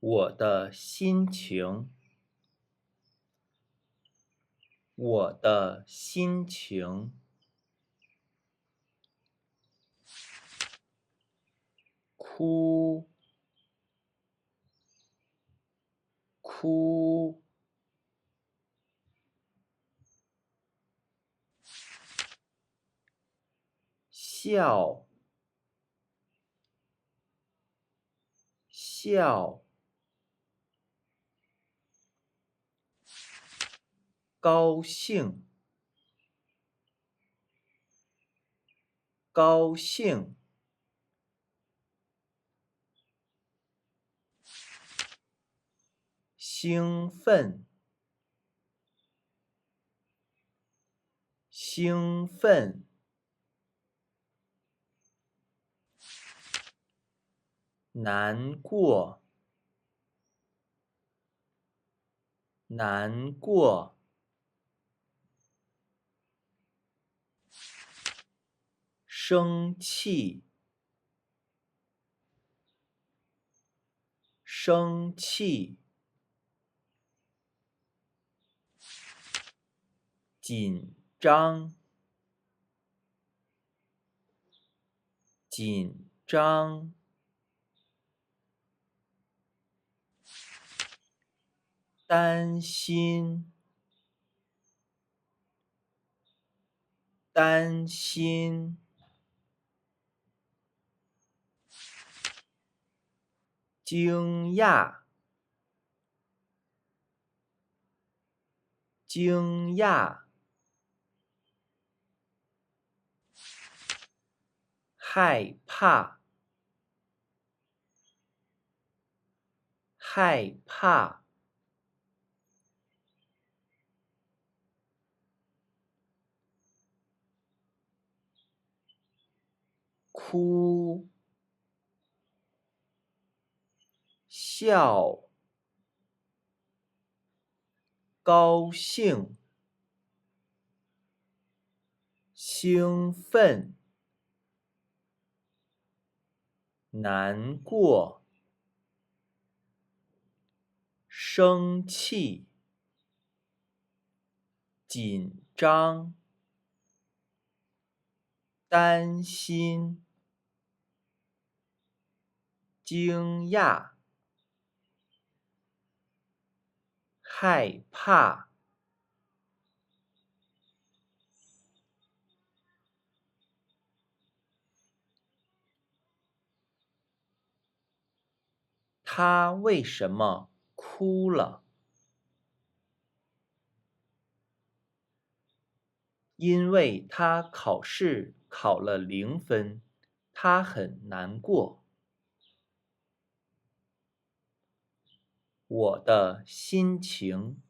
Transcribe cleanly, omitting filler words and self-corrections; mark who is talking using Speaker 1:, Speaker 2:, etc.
Speaker 1: 我的心情，我的心情，哭，哭，笑，笑，高兴，高兴，兴奋，兴奋，难过，难过，生气，生气，紧张，紧张，担心，担心，惊讶，惊讶，害怕，害怕，哭，笑，高兴，兴奋，难过，生气，紧张，担心，惊讶，害怕。他为什么哭了？因为他考试考了0分，他很难过。我的心情。